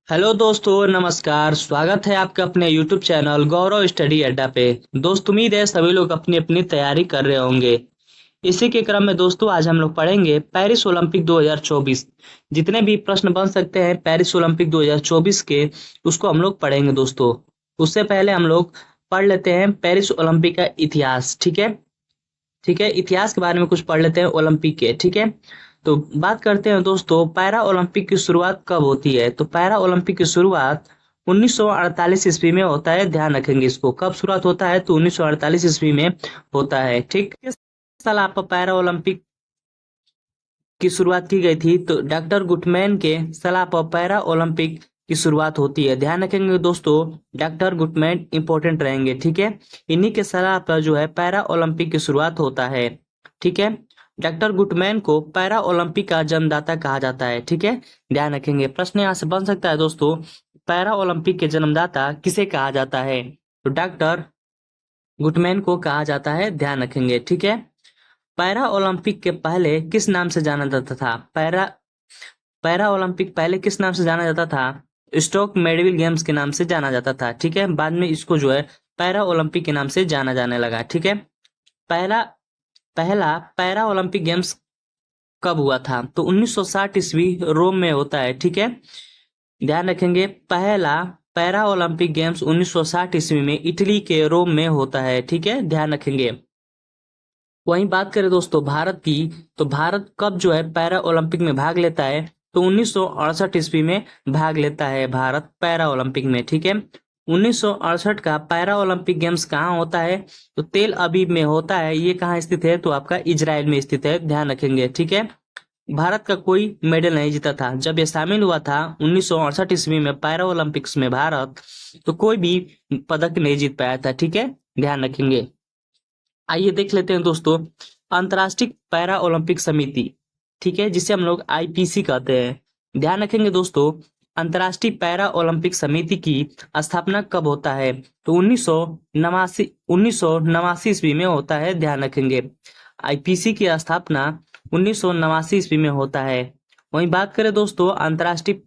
Hello दोस्तों, नमस्कार। स्वागत है आपका अपने YouTube चैनल गौरव स्टडी अड्डा पे। दोस्त, उम्मीद है सभी लोग अपनी अपनी तैयारी कर रहे होंगे। इसी के क्रम में दोस्तों आज हम लोग पढ़ेंगे पेरिस ओलंपिक 2024। जितने भी प्रश्न बन सकते हैं पेरिस ओलंपिक 2024 के, उसको हम लोग पढ़ेंगे दोस्तों। उससे पहले हम लोग पढ़ लेते हैं पेरिस ओलंपिक का इतिहास। ठीक है। ठीक है, इतिहास के बारे में कुछ पढ़ लेते हैं ओलंपिक के। ठीक है। तो बात करते हैं दोस्तों, पैरा ओलंपिक की शुरुआत कब होती है। तो पैरा ओलंपिक की शुरुआत 1948 ईस्वी में होता है। ध्यान रखेंगे इसको, कब शुरुआत होता है तो 1948 ईस्वी में होता है। ठीक। किस साल आप पैरा ओलंपिक की शुरुआत की गई थी। तो डॉक्टर गुटमैन के सलाह पर पैरा ओलंपिक की शुरुआत होती है। ध्यान रखेंगे दोस्तों, डॉक्टर गुटमैन इंपॉर्टेंट रहेंगे। ठीक है। इन्हीं के सलाह पर जो है पैरा ओलंपिक की शुरुआत होता है। ठीक है। डॉक्टर गुटमैन को पैरा ओलंपिक का जन्मदाता कहा जाता है। ठीक है। ध्यान रखेंगे, प्रश्न यहाँ से बन सकता है दोस्तों, पैरा ओलंपिक के जन्मदाता किसे कहा जाता है। तो डॉक्टर गुटमैन को कहा जाता है। ध्यान रखेंगे। ठीक है। पैरा ओलंपिक के पहले किस नाम से जाना जाता था। पैरा पैरा ओलंपिक पहले किस नाम से जाना जाता था। स्टोक मेडविल गेम्स के नाम से जाना जाता था। ठीक है। बाद में इसको जो है पैरा ओलंपिक के नाम से जाना जाने लगा। ठीक है। पहला पहला पैरा ओलंपिक गेम्स कब हुआ था। तो 1960 ईस्वी रोम में होता है। ठीक है। ध्यान रखेंगे, पहला पैरा ओलंपिक गेम्स 1960 ईस्वी में इटली के रोम में होता है। ठीक है। ध्यान रखेंगे। वहीं बात करें दोस्तों भारत की, तो भारत कब जो है पैरा ओलंपिक में भाग लेता है। तो 1968 ईस्वी में भाग लेता है भारत पैरा ओलंपिक में। ठीक है। 1968 का पैरा ओलंपिक गेम्स कहाँ होता है। तो तेल अवीव में होता है। ये कहाँ स्थित है। तो आपका इजराइल में स्थित है। ध्यान रखेंगे। ठीक है। भारत का कोई मेडल नहीं जीता था जब ये शामिल हुआ था 1968 ईस्वी में पैरा ओलंपिक्स में भारत, तो कोई भी पदक नहीं जीत पाया था। ठीक है। ध्यान रखेंगे। आइए देख लेते हैं दोस्तों, अंतर्राष्ट्रीय पैरा ओलंपिक समिति। ठीक है, जिसे हम लोग आईपीसी कहते हैं। ध्यान रखेंगे दोस्तों, अंतर्राष्ट्रीय पैरा ओलंपिक समिति की स्थापना कब होता है। तो 1989 ईस्वी में होता है। ध्यान रखेंगे, आईपीसी की स्थापना 1989 ईस्वी में होता है। वहीं बात करें दोस्तों, अंतर्राष्ट्रीय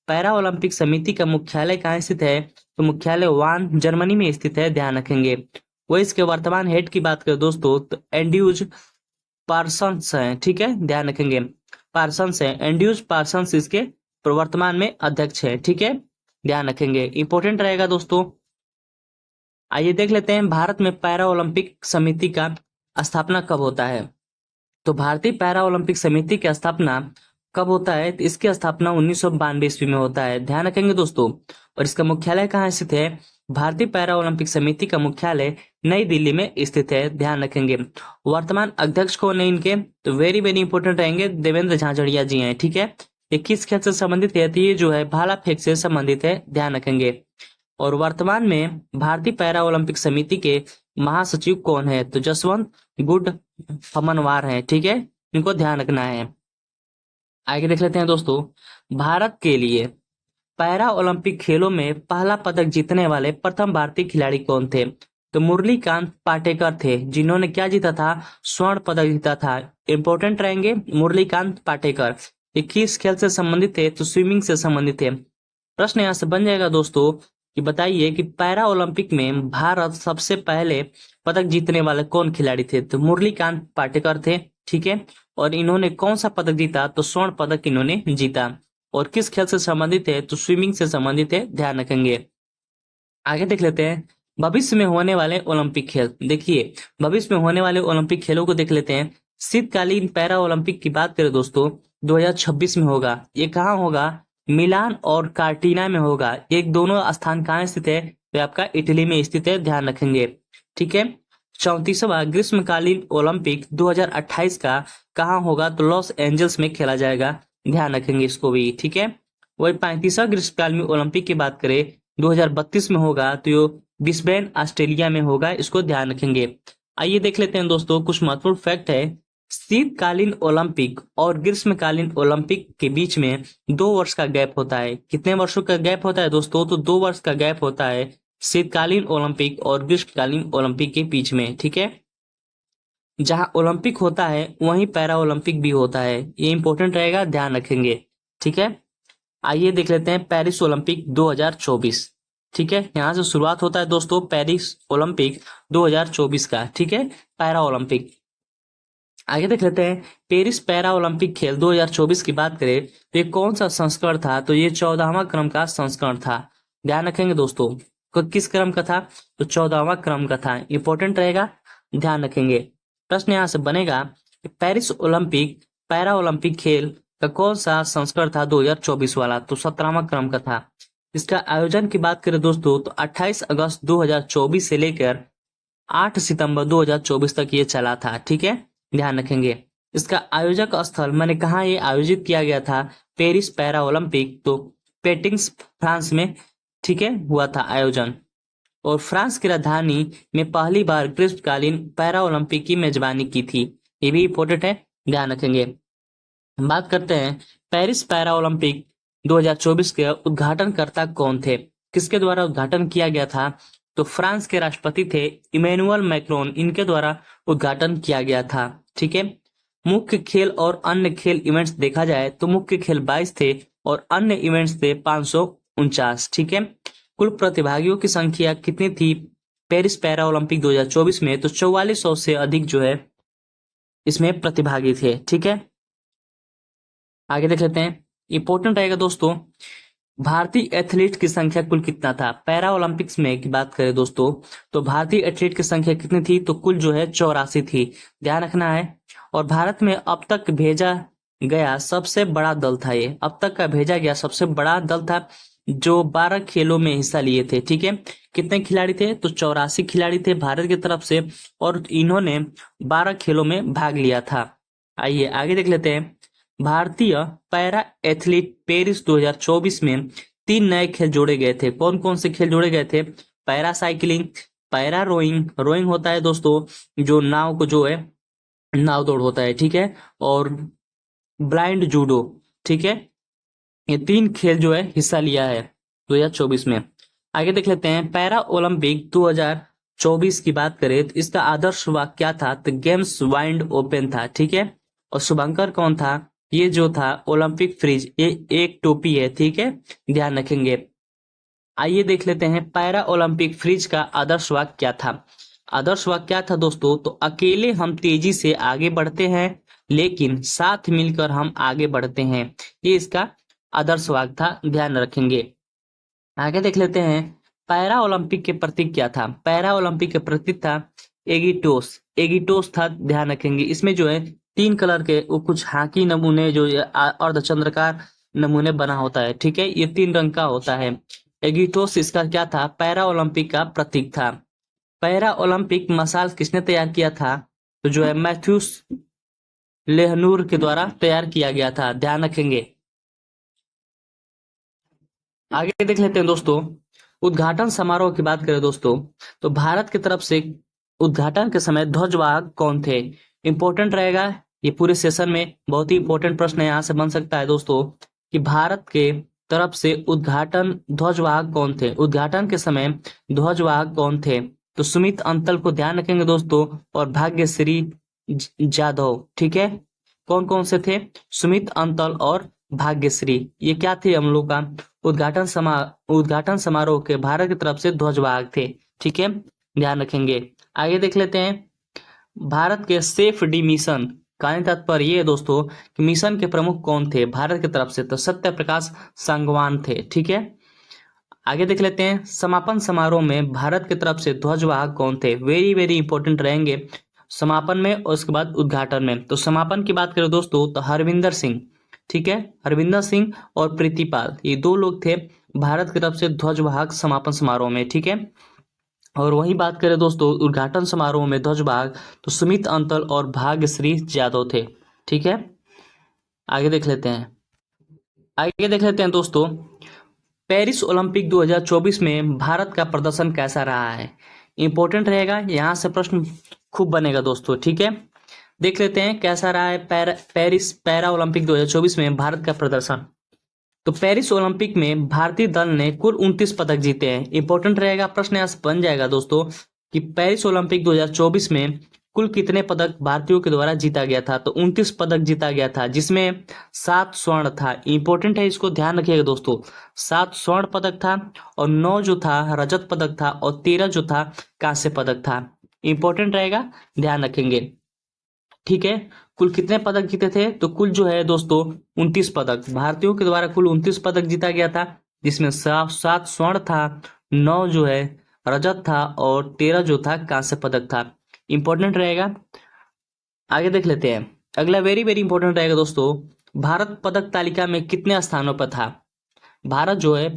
पैरा ओलंपिक समिति का मुख्यालय कहाँ स्थित है। तो मुख्यालय वान जर्मनी में स्थित है। ध्यान रखेंगे। वो इसके वर्तमान हेड की बात करें दोस्तों, तो एंड्रयूज पार्सन्स हैं। ठीक है। ध्यान रखेंगे, पार्सन्स हैं, एंड्रयूज पार्सन्स इसके वर्तमान में अध्यक्ष है। ठीक है। ध्यान रखेंगे, इंपॉर्टेंट रहेगा दोस्तों। आइए देख लेते हैं भारत में पैरा ओलंपिक समिति का स्थापना कब होता है। तो भारतीय पैरा ओलंपिक समिति की स्थापना कब होता है। तो इसकी स्थापना 1992 ईस्वी में होता है। ध्यान रखेंगे दोस्तों। और इसका मुख्यालय कहाँ स्थित है। भारतीय पैरा ओलंपिक समिति का मुख्यालय नई दिल्ली में स्थित है। ध्यान रखेंगे। वर्तमान अध्यक्ष कौन है इनके। तो वेरी वेरी इंपॉर्टेंट रहेंगे, देवेंद्र झाझड़िया जी हैं। ठीक है। ये किस खेल से संबंधित है। तो ये जो है भाला फेंक से संबंधित है। ध्यान रखेंगे। और वर्तमान में भारतीय पैरा ओलंपिक समिति के महासचिव कौन है। तो जसवंत गुड हमनवार हैं। ठीक है। इनको ध्यान रखना है। आगे देख लेते हैं दोस्तों, भारत के लिए पैरा ओलंपिक खेलों में पहला पदक जीतने वाले प्रथम भारतीय खिलाड़ी कौन थे। तो मुरलीकांत पाटेकर थे, जिन्होंने क्या जीता था, स्वर्ण पदक जीता था। इंपॉर्टेंट रहेंगे मुरलीकांत पाटेकर। ये किस खेल से संबंधित है। तो स्विमिंग से संबंधित है। प्रश्न यहाँ से बन जाएगा दोस्तों कि बताइए कि पैरा ओलंपिक में भारत सबसे पहले पदक जीतने वाले कौन खिलाड़ी थे। तो मुरलीकांत पाटेकर थे। ठीक है। और इन्होंने कौन सा पदक जीता। तो स्वर्ण पदक इन्होंने जीता। और किस खेल से संबंधित है। तो स्विमिंग से संबंधित है। ध्यान रखेंगे। आगे देख लेते हैं भविष्य में होने वाले ओलंपिक खेल। देखिए, भविष्य में होने वाले ओलंपिक खेलों को देख लेते हैं। शीतकालीन पैरा ओलंपिक की बात करें दोस्तों, 2026 में होगा। ये कहाँ होगा, मिलान और कार्टिना में होगा। ये दोनों स्थान कहाँ स्थित है। तो आपका इटली में स्थित है। ध्यान रखेंगे। ठीक है। 34वां ग्रीष्मकालीन ओलंपिक 2028 का कहाँ होगा। तो लॉस एंजल्स में खेला जाएगा। ध्यान रखेंगे इसको भी। ठीक है। वही 35वां ग्रीष्मकालीन ओलंपिक की बात करें 2032 में होगा, तो ये ब्रिस्बेन ऑस्ट्रेलिया में होगा। इसको ध्यान रखेंगे। आइए देख लेते हैं दोस्तों, कुछ महत्वपूर्ण फैक्ट है। शीतकालीन ओलंपिक और ग्रीष्मकालीन ओलंपिक के बीच में 2 वर्ष का गैप होता है। कितने वर्षों का गैप होता है दोस्तों। तो 2 वर्ष का गैप होता है शीतकालीन ओलंपिक और ग्रीष्मकालीन ओलंपिक के बीच में। ठीक है। जहां ओलंपिक होता है वहीं पैरा ओलंपिक भी होता है। ये इंपॉर्टेंट रहेगा, ध्यान रखेंगे। ठीक है। आइए देख लेते हैं पेरिस ओलंपिक 2024। ठीक है, यहाँ से शुरुआत होता है दोस्तों पेरिस ओलंपिक 2024 का। ठीक है, पैरा ओलंपिक। आगे देख लेते हैं पेरिस पैरा ओलंपिक खेल 2024 की बात करें तो ये कौन सा संस्करण था, तो ये 14वां क्रम का संस्करण था। ध्यान रखेंगे दोस्तों, किस क्रम का था, तो 14वां क्रम का था। इंपॉर्टेंट रहेगा, ध्यान रखेंगे। प्रश्न यहाँ से बनेगा कि पेरिस ओलंपिक पैरा ओलंपिक खेल का कौन सा संस्करण था 2024 वाला, तो 17वां क्रम का था। इसका आयोजन की बात करें दोस्तों तो 28 अगस्त 2024 से लेकर 8 सितंबर 2024 तक ये चला था। ठीक है, ध्यान रखेंगे। इसका आयोजक स्थल मैंने कहा ये आयोजित किया गया था, पेरिस पैरा ओलंपिक, तो पेटिंग्स फ्रांस में। ठीक है, हुआ था आयोजन। और फ्रांस की राजधानी में पहली बार ग्रीष्मकालीन पैरा ओलंपिक की मेजबानी की थी। ये भी इंपॉर्टेंट है, ध्यान रखेंगे। बात करते हैं पेरिस पैरा ओलंपिक 2024 के उद्घाटनकर्ता कौन थे, किसके द्वारा उद्घाटन किया गया था, तो फ्रांस के राष्ट्रपति थे इमैनुअल मैक्रोन, इनके द्वारा उद्घाटन किया गया था। ठीक है, मुख्य खेल और अन्य खेल इवेंट्स देखा जाए तो मुख्य खेल 22 थे और अन्य इवेंट्स थे 549। ठीक है, कुल प्रतिभागियों की संख्या कितनी थी पेरिस पैरा ओलंपिक 2024 में, तो 4400 से अधिक जो है इसमें प्रतिभागी थे। ठीक है, आगे देख लेते हैं। इंपॉर्टेंट रहेगा दोस्तों, भारतीय एथलीट की संख्या कुल कितना था पैरा ओलंपिक्स में की बात करें दोस्तों, तो भारतीय एथलीट की संख्या कितनी थी, तो कुल जो है 84 थी। ध्यान रखना है। और भारत में अब तक भेजा गया सबसे बड़ा दल था, ये अब तक का भेजा गया सबसे बड़ा दल था जो 12 खेलों में हिस्सा लिए थे। ठीक है, कितने खिलाड़ी थे, तो 84 खिलाड़ी थे भारत की तरफ से और इन्होंने 12 खेलों में भाग लिया था। आइए आगे देख लेते हैं। भारतीय पैरा एथलीट पेरिस 2024 में 3 नए खेल जोड़े गए थे। कौन कौन से खेल जोड़े गए थे, para cycling, para rowing, rowing होता है दोस्तों जो नाव को जो है नाव दौड़ होता है। ठीक है, और ब्लाइंड जूडो। ठीक है, ये 3 खेल जो है हिस्सा लिया है 2024 में। आगे देख लेते हैं पैरा ओलंपिक 2024 की बात करें तो इसका आदर्श वाक्य क्या था, तो गेम्स वाइड ओपन था। ठीक है, और शुभंकर कौन था, ये जो था ओलंपिक फ्रिज, ये एक टोपी है। ठीक है, ध्यान रखेंगे। आइए देख लेते हैं पैरा ओलंपिक फ्रिज का आदर्श वाक्य क्या था। आदर्श वाक्य क्या था दोस्तों, तो अकेले हम तेजी से आगे बढ़ते हैं लेकिन साथ मिलकर हम आगे बढ़ते हैं, ये इसका आदर्श वाक्य था। ध्यान रखेंगे। आगे देख लेते हैं पैरा ओलंपिक के प्रतीक क्या था। पैरा ओलंपिक के प्रतीक था एगिटोस, एगिटोस था। ध्यान रखेंगे, इसमें जो है 3 कलर के वो कुछ हाकी नमूने जो अर्धचंद्राकार नमूने बना होता है। ठीक है, ये 3 रंग का होता है। एगिटोस इसका क्या था, पैरा ओलंपिक का प्रतीक था। पैरा ओलंपिक मसाल किसने तैयार किया था, तो जो है मैथ्यूस लेहनूर के द्वारा तैयार किया गया था। ध्यान रखेंगे। आगे देख लेते हैं दोस्तों, उद्घाटन समारोह की बात करें दोस्तों तो भारत की तरफ से उद्घाटन के समय ध्वजवाहक कौन थे। इंपॉर्टेंट रहेगा, ये पूरे सेशन में बहुत ही इंपॉर्टेंट प्रश्न यहाँ से बन सकता है दोस्तों कि भारत के तरफ से उद्घाटन ध्वजवाहक कौन थे, उद्घाटन के समय ध्वजवाहक कौन थे, तो सुमित अंतल को ध्यान रखेंगे दोस्तों और भाग्यश्री जाधव। ठीक है, कौन कौन से थे, सुमित अंतल और भाग्यश्री, ये क्या थे हम लोग का उद्घाटन समारोह के भारत की तरफ से ध्वजवाहक थे। ठीक है, ध्यान रखेंगे। आगे देख लेते हैं भारत के सेफ डी मिशन का तात्पर्य ये है दोस्तों कि मिशन के प्रमुख कौन थे भारत की तरफ से, तो सत्य प्रकाश सांगवान थे। ठीक है, आगे देख लेते हैं समापन समारोह में भारत की तरफ से ध्वजवाहक कौन थे। वेरी वेरी इंपॉर्टेंट रहेंगे समापन में और उसके बाद उद्घाटन में। तो समापन की बात करें दोस्तों तो हरविंदर सिंह। ठीक है, हरविंदर सिंह और प्रीतिपाल, ये 2 लोग थे भारत की तरफ से ध्वजवाहक समापन समारोह में। ठीक है, और वही बात करें दोस्तों उद्घाटन समारोह में ध्वजवाहक तो सुमित अंतल और भाग्यश्री यादव थे। ठीक है, आगे देख लेते हैं। आगे देख लेते हैं दोस्तों पेरिस ओलंपिक 2024 में भारत का प्रदर्शन कैसा रहा है। इंपॉर्टेंट रहेगा, यहाँ से प्रश्न खूब बनेगा दोस्तों। ठीक है, देख लेते हैं कैसा रहा है पेरिस पैरा ओलंपिक 2024 में भारत का प्रदर्शन। तो पेरिस ओलंपिक में भारतीय दल ने कुल 29 पदक जीते हैं। इंपॉर्टेंट रहेगा, प्रश्न यहाँ से बन जाएगा दोस्तों कि पेरिस ओलंपिक 2024 में कुल कितने पदक भारतीयों के द्वारा जीता गया था? तो 29 पदक जीता गया था, जिसमें 7 स्वर्ण था। इंपॉर्टेंट है, इसको ध्यान रखिएगा दोस्तों। 7 स्वर्ण पदक था और 9 जो था रजत पदक था और 13 जो था कांस्य पदक था। इंपॉर्टेंट रहेगा, ध्यान रखेंगे। ठीक है, कुल कितने पदक जीते थे? तो कुल जो है दोस्तों 29 पदक भारतीयों के द्वारा कुल 29 पदक जीता गया था, जिसमें 7 स्वर्ण था, 9 जो है रजत था और 13 जो था कांस्य पदक था। इंपॉर्टेंट रहेगा। आगे देख लेते हैं। अगला वेरी वेरी इंपॉर्टेंट रहेगा दोस्तों, भारत पदक तालिका में कितने स्थानों पर था? भारत जो है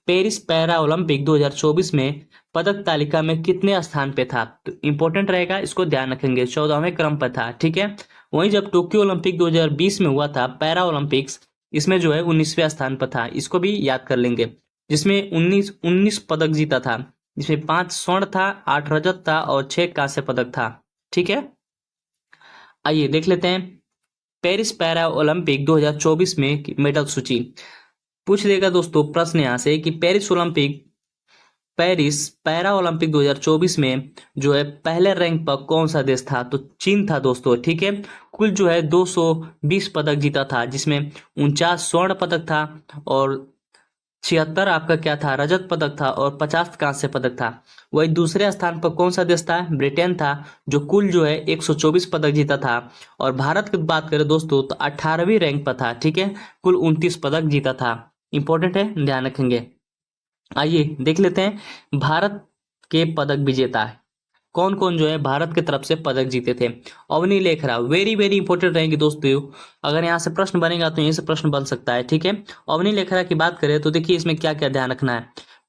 पेरिस पैरा ओलंपिक 2024 में पदक तालिका में कितने स्थान पे था? तो इंपॉर्टेंट रहेगा, इसको ध्यान रखेंगे। 14वें क्रम पर था। ठीक है, वहीं जब टोक्यो ओलंपिक 2020 में हुआ था पैरा ओलंपिक्स, इसमें जो है 19वें स्थान पर था। इसको भी याद कर लेंगे, जिसमें 19 पदक जीता था, जिसमें 5 स्वर्ण था, 8 रजत था और 6 कांस्य पदक था। ठीक है, आइए देख लेते हैं पेरिस पैरा ओलंपिक 2024 में मेडल सूची। पूछ देगा दोस्तों प्रश्न यहाँ से कि पेरिस पैरा ओलंपिक 2024 में जो है पहले रैंक पर कौन सा देश था? तो चीन था दोस्तों। ठीक है, कुल जो है 220 पदक जीता था, जिसमें 49 स्वर्ण पदक था और 76 आपका क्या था रजत पदक था और 50 कांस्य पदक था। वही दूसरे स्थान पर कौन सा देश था? ब्रिटेन था, जो कुल जो है 124 पदक जीता था। और भारत की बात करें दोस्तों तो 18वीं रैंक पर था। ठीक है, कुल 29 पदक जीता था। इंपॉर्टेंट है, ध्यान रखेंगे। आइए देख लेते हैं भारत के पदक विजेता कौन कौन जो है भारत की तरफ से पदक जीते थे। Avani Lekhara very very important रहेंगे दोस्तों, अगर यहाँ से प्रश्न बनेगा तो यहीं से प्रश्न बन सकता है। ठीक है, अवनी लेखरा की बात करें तो देखिए इसमें क्या क्या ध्यान रखना है।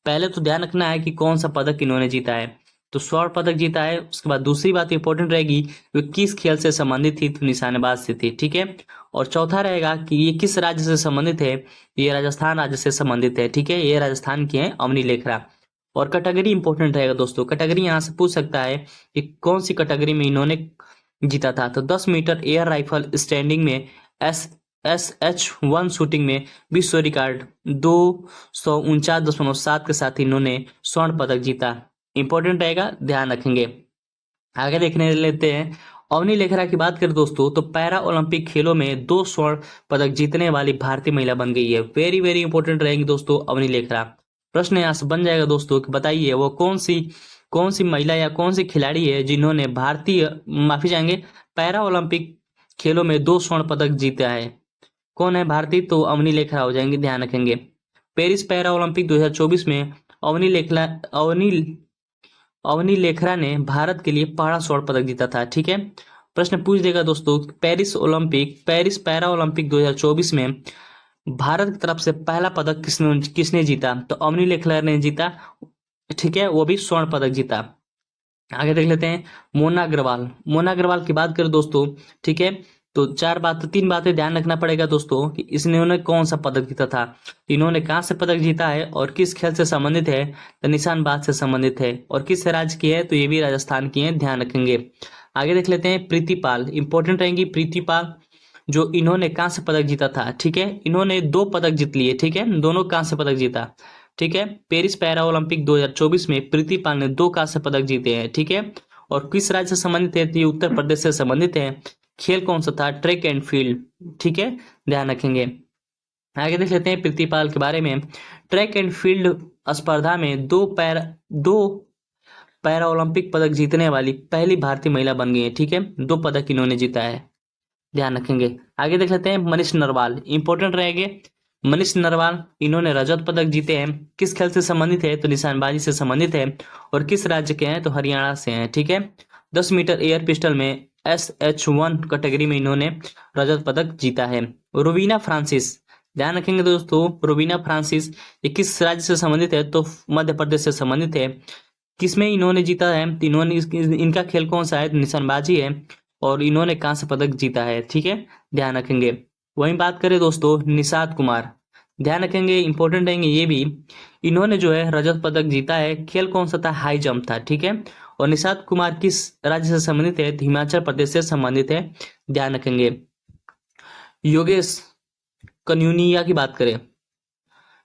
पहले तो ध्यान रखना है कि कौन सा पदक इन्होंने जीता है, तो स्वर्ण पदक जीता है। उसके बाद दूसरी बात इंपॉर्टेंट रहेगी, वे किस खेल से संबंधित थी? तो निशानेबाज से थी। ठीक है, और चौथा रहेगा कि ये किस राज्य से संबंधित है? ये राजस्थान राज्य से संबंधित है। ठीक है, ये राजस्थान की है अवनी लेखरा। और कैटेगरी इंपॉर्टेंट रहेगा दोस्तों, कैटेगरी यहाँ से पूछ सकता है कि कौन सी कैटेगरी में इन्होंने जीता था। तो 10 मीटर एयर राइफल स्टैंडिंग में SH1 शूटिंग में विश्व रिकॉर्ड 249.7 के साथ इन्होंने स्वर्ण पदक जीता। इंपॉर्टेंट रहेगा, ध्यान रखेंगे। आगे देखने लेते हैं अवनी लेखरा की बात करें दोस्तों तो पैरा ओलंपिक खेलों में 2 स्वर्ण पदक जीतने वाली भारतीय महिला बन गई है। वेरी वेरी इंपॉर्टेंट रहेंगी दोस्तों अवनी लेखरा। प्रश्न यहाँ से बन जाएगा दोस्तों कि बताइए वो कौन सी महिला या कौन सी खिलाड़ी है जिन्होंने माफी चाहेंगे पैरा ओलंपिक खेलों में 2 स्वर्ण पदक जीता है? कौन है भारतीय? तो अवनी लेखरा हो जाएंगे, ध्यान रखेंगे। पेरिस पैरा ओलंपिक 2024 में अवनी लेखरा अवनी अवनी लेखरा ने भारत के लिए पहला स्वर्ण पदक जीता था। ठीक है, प्रश्न पूछ देगा दोस्तों पेरिस पैरा ओलंपिक 2024 में भारत की तरफ से पहला पदक किसने जीता? तो अवनी लेखरा ने जीता। ठीक है, वो भी स्वर्ण पदक जीता। आगे देख लेते हैं मोना अग्रवाल की बात करें दोस्तों। ठीक है, तो 3 बातें ध्यान रखना पड़ेगा दोस्तों कि इन्होंने कौन सा पदक जीता था। इन्होंने कहाँ से पदक जीता है और किस खेल से संबंधित है? तो निशानेबाज से संबंधित है। और किस राज्य की है? तो ये भी राजस्थान की है, ध्यान रखेंगे। आगे देख लेते हैं प्रीति पाल, इंपॉर्टेंट रहेंगी प्रीति पाल, जो इन्होंने कांस्य पदक जीता था। ठीक है, इन्होंने 2 पदक जीत लिए। ठीक है, दोनों कांस्य पदक जीता। ठीक है, पेरिस पैरा ओलंपिक 2024 में प्रीति पाल ने 2 कांस्य पदक जीते हैं। ठीक है, और किस राज्य से संबंधित है? तो ये उत्तर प्रदेश से संबंधित है। खेल कौन सा था? Track and field. ठीक है, ध्यान रखेंगे। आगे देख लेते हैं प्रीतिपाल के बारे में। ट्रैक एंड फील्ड स्पर्धा में 2 पैरा ओलंपिक पदक जीतने वाली पहली भारतीय महिला बन गई है। ठीक है, 2 पदक इन्होंने जीता है, ध्यान रखेंगे। आगे देख लेते हैं मनीष नरवाल, इंपॉर्टेंट रहेंगे। मनीष नरवाल इन्होंने रजत पदक जीते हैं। किस खेल से संबंधित है? तो निशानेबाजी से संबंधित है। और किस राज्य के हैं? तो हरियाणा से हैं। ठीक है, 10 मीटर एयर पिस्टल में SH1 कैटेगरी में इन्होंने रजत पदक जीता है। रोवीना फ्रांसिस, ध्यान रखेंगे दोस्तों, रोवीना फ्रांसिस ये किस राज्य से संबंधित है? तो मध्य प्रदेश से संबंधित है। किसमें इन्होंने जीता है? इनका खेल कौन सा है? निशानेबाजी है और इन्होंने कांस्य पदक जीता है। ठीक है, ध्यान रखेंगे। वहीं बात करें दोस्तों निषाद कुमार, ध्यान रखेंगे, इंपॉर्टेंट रहेंगे ये भी। इन्होंने जो है रजत पदक जीता है। खेल कौन सा था? हाई जंप था। ठीक है, और निषाद कुमार किस राज्य से संबंधित है? तो हिमाचल प्रदेश से संबंधित है, ध्यान रखेंगे। योगेश कन्युनिया की बात करें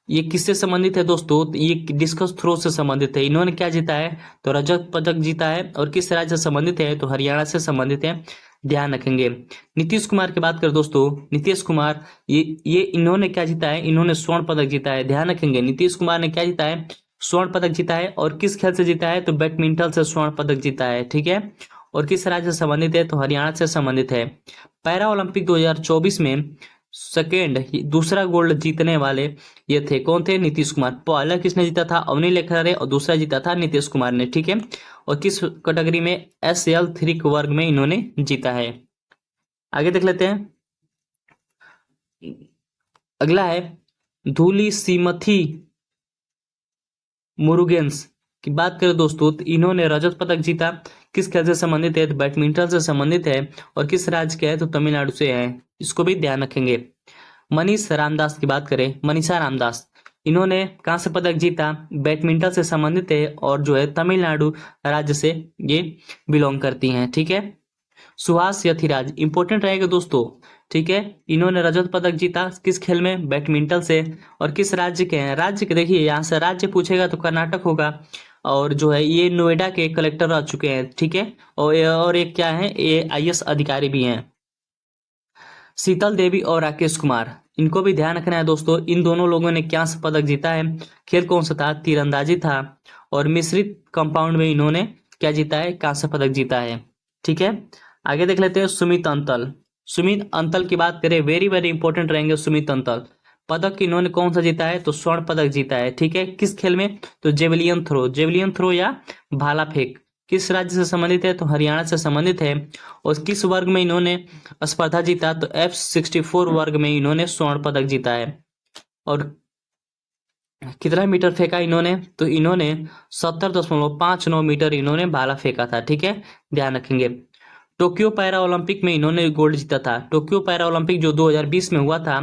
ये किससे संबंधित है दोस्तों? तो ये डिस्कस थ्रो से संबंधित है। इन्होंने क्या जीता है? तो रजत पदक जीता है। और किस राज्य से संबंधित है? तो हरियाणा से संबंधित है, ध्यान रखेंगे। नीतीश कुमार की बात करें दोस्तों, नीतीश कुमार ये इन्होंने क्या जीता है? इन्होंने स्वर्ण पदक जीता है, ध्यान रखेंगे। नीतीश कुमार ने क्या जीता है? स्वर्ण पदक जीता है। और किस खेल से जीता है? तो बैडमिंटन से स्वर्ण पदक जीता है, ठीक है। और किस राज्य से संबंधित है? तो हरियाणा से संबंधित है। पैरा ओलंपिक 2024 में सेकेंड दूसरा गोल्ड जीतने वाले ये थे, कौन थे? नीतीश कुमार। पहला किसने जीता था? अवनी लेखरारे। और दूसरा जीता था नीतीश कुमार ने, ठीक है। और किस कैटेगरी में? SL3 वर्ग में इन्होंने जीता है। आगे देख लेते हैं। अगला है धूली सीमथी मुरुगेंस की बात करें दोस्तों, तो इन्होंने रजत पदक जीता। किस खेल से संबंधित है? तो बैडमिंटन से संबंधित है। और किस राज्य के है? तो तमिलनाडु से है, इसको भी ध्यान रखेंगे। मनीष रामदास की बात करें, मनीषा रामदास, इन्होंने कांस्य पदक जीता। बैडमिंटन से संबंधित है और जो है तमिलनाडु राज्य से ये बिलोंग करती हैं, ठीक है। सुहास यथिराज इंपॉर्टेंट रहेगा दोस्तों, ठीक है। इन्होंने रजत पदक जीता किस खेल में? बैडमिंटन से। और किस राज्य के हैं? राज्य के देखिए, यहाँ से राज्य पूछेगा तो कर्नाटक होगा। और जो है ये नोएडा के कलेक्टर रह चुके हैं, ठीक है। और एक क्या है? ये IAS अधिकारी भी हैं। शीतल देवी और राकेश कुमार, इनको भी ध्यान रखना है दोस्तों। इन दोनों लोगों ने कांस्य पदक जीता है। खेल कौन सा था? तीरंदाजी था। और मिश्रित कंपाउंड में इन्होंने क्या जीता है? कांस्य पदक जीता है, ठीक है। आगे देख लेते हैं सुमित अंतल। सुमित अंतल की बात करें, वेरी वेरी इंपॉर्टेंट रहेंगे सुमित अंतल। पदक इन्होंने कौन सा जीता है? तो स्वर्ण पदक जीता है, ठीक है। किस खेल में? तो जेवलियन थ्रो, जेवलियन थ्रो या भाला फेंक। किस राज्य से संबंधित है? तो हरियाणा से संबंधित है। और किस वर्ग में इन्होंने स्पर्धा जीता? तो F64 वर्ग में इन्होंने स्वर्ण पदक जीता है। और कितना मीटर फेंका इन्होंने? तो इन्होंने 70.59 मीटर इन्होंने भाला फेंका था, ठीक है, ध्यान रखेंगे। टोक्यो पैरा ओलंपिक में इन्होंने गोल्ड जीता था। टोक्यो पैरा ओलंपिक जो 2020 में हुआ था,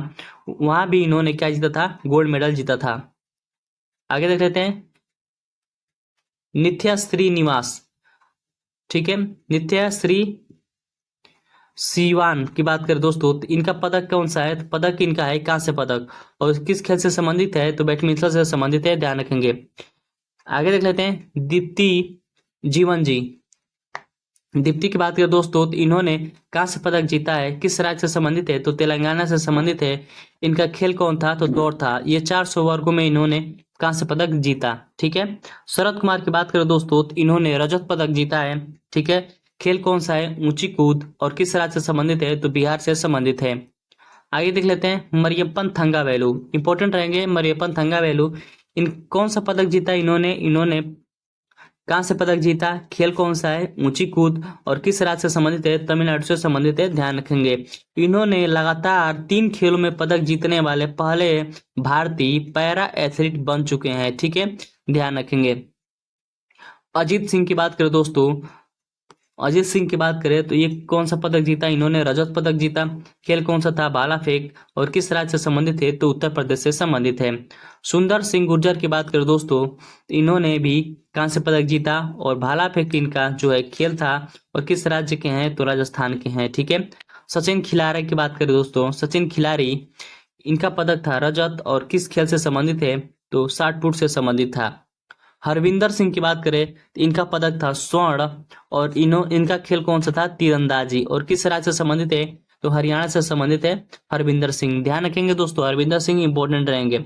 वहां भी इन्होंने क्या जीता था? गोल्ड मेडल जीता था। आगे देख लेते हैं नित्या श्रीनिवास, ठीक है। नित्या श्री सीवान की बात करें दोस्तों, तो इनका पदक कौन सा है? तो पदक इनका है कांस्य पदक। और किस खेल से संबंधित है? तो बैडमिंटन से संबंधित है, ध्यान रखेंगे। आगे देख लेते हैं दीप्ति जीवन जी। दीप्ति की बात करें दोस्तों, तो इन्होंने कांस्य पदक जीता है। किस राज्य से संबंधित है? तो तेलंगाना से संबंधित है। इनका खेल कौन था? तो दौड़ था। ये 400 वर्गों में इन्होंने कांस्य पदक जीता, ठीक है। शरद कुमार की बात करें दोस्तों, तो इन्होंने रजत पदक जीता है, ठीक है। खेल कौन सा है? ऊंची कूद। और किस राज्य से संबंधित है? तो बिहार से संबंधित है। आगे देख लेते हैं मरियप्पन थंगावेलु, इंपॉर्टेंट रहेंगे मरियप्पन थंगावेलु। इन कौन सा पदक जीता इन्होंने कांस्य पदक जीता। खेल कौन सा है? ऊंची कूद। और किस राज्य से संबंधित है? तमिलनाडु से संबंधित है, ध्यान रखेंगे। इन्होंने लगातार 3 खेलों में पदक जीतने वाले पहले भारतीय पैरा एथलीट बन चुके हैं, ठीक है, ध्यान रखेंगे। अजीत सिंह की बात करें दोस्तों, अजीत सिंह की बात करें तो ये कौन सा पदक जीता? इन्होंने रजत पदक जीता। खेल कौन सा था? भाला फेंक। और किस राज्य से संबंधित है? तो उत्तर प्रदेश से संबंधित है। सुंदर सिंह गुर्जर की बात करें दोस्तों, तो इन्होंने भी कांस्य पदक जीता। और भाला फेंक इनका जो है खेल था। और किस राज्य के हैं? तो राजस्थान के हैं, ठीक है। सचिन खिलाड़ी की बात करें दोस्तों, सचिन खिलाड़ी, इनका पदक था रजत। और किस खेल से संबंधित है? तो 60 फुट से संबंधित था। हरविंदर सिंह की बात करें तो इनका पदक था स्वर्ण। और इनका खेल कौन सा था? तीरंदाजी। और किस राज्य से संबंधित है? तो हरियाणा से संबंधित है हरविंदर सिंह, ध्यान रखेंगे दोस्तों, हरविंदर सिंह इंपॉर्टेंट रहेंगे।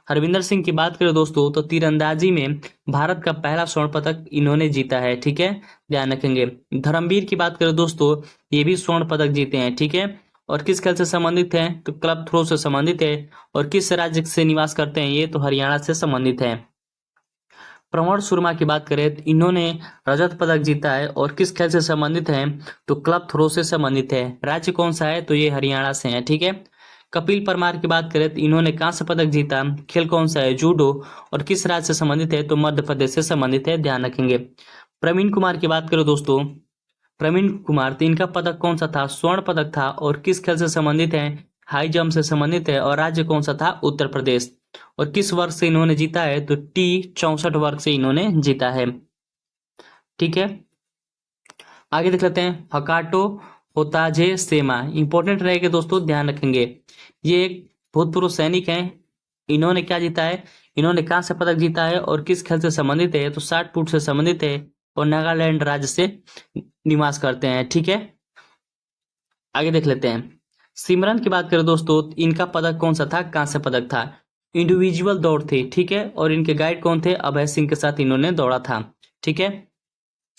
हरविंदर सिंह की बात करें दोस्तों, तो तीरंदाजी में भारत का पहला स्वर्ण पदक इन्होंने जीता है, ठीक है, ध्यान रखेंगे। धर्मवीर की बात करें दोस्तों, ये भी स्वर्ण पदक जीते हैं, ठीक है। और किस खेल से संबंधित है? तो क्लब थ्रो से संबंधित है। और किस राज्य से निवास करते हैं ये? तो हरियाणा से संबंधित है। प्रमोद शर्मा की बात करें तो इन्होंने रजत पदक जीता है। और किस खेल से संबंधित है? तो क्लब थ्रो से संबंधित है। राज्य कौन सा है? तो ये हरियाणा से है, ठीक है। कपिल परमार की बात करें तो इन्होंने कांस्य पदक जीता। खेल कौन सा है? जूडो। और किस राज्य से संबंधित है? तो मध्य प्रदेश से संबंधित है, ध्यान रखेंगे। प्रवीण कुमार की बात करें दोस्तों, प्रवीण कुमार, तो इनका पदक कौन सा था? स्वर्ण पदक था। और किस खेल से संबंधित है? हाई जंप से संबंधित है। और राज्य कौन सा था? उत्तर प्रदेश। और किस वर्ग से इन्होंने जीता है? तो T64 वर्ग से इन्होंने जीता है, ठीक है। आगे देख लेते हैं हकाटो होताजे सेमा, इंपॉर्टेंट रहेगा दोस्तों, ध्यान रखेंगे। ये एक भूतपूर्व सैनिक हैं, इन्होंने क्या जीता है, इन्होंने कांस्य पदक जीता है और किस खेल से संबंधित है, तो 60 फुट से संबंधित है और नागालैंड राज्य से निवास करते हैं। ठीक है, आगे देख लेते हैं। सिमरन की बात करें दोस्तों, इनका पदक कौन सा था, कांस्य पदक था। इंडिविजुअल दौड़ थी, ठीक है, और इनके गाइड कौन थे, अभय सिंह के साथ इन्होंने दौड़ा था। ठीक है,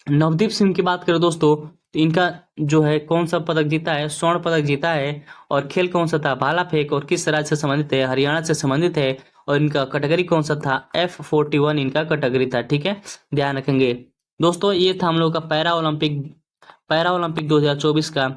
नवदीप सिंह की बात करें दोस्तों, तो इनका जो है कौन सा पदक जीता है, स्वर्ण पदक जीता है। और खेल कौन सा था, भाला फेंक, और किस राज्य से संबंधित है, हरियाणा से संबंधित है। और इनका कैटेगरी कौन सा था, F41 इनका कैटेगरी था। ठीक है, ध्यान रखेंगे दोस्तों। ये था हम लोग का पैरा ओलंपिक 2024 का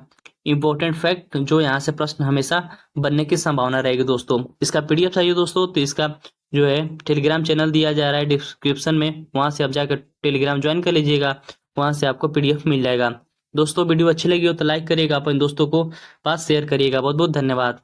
इंपॉर्टेंट फैक्ट, जो यहाँ से प्रश्न हमेशा बनने की संभावना रहेगी दोस्तों। इसका पीडीएफ चाहिए दोस्तों, तो इसका जो है टेलीग्राम चैनल दिया जा रहा है डिस्क्रिप्शन में, वहां से आप जाकर टेलीग्राम ज्वाइन कर लीजिएगा, वहां से आपको पीडीएफ मिल जाएगा। दोस्तों वीडियो अच्छी लगी हो तो लाइक करिएगा, अपने दोस्तों को पास शेयर करिएगा। बहुत बहुत धन्यवाद।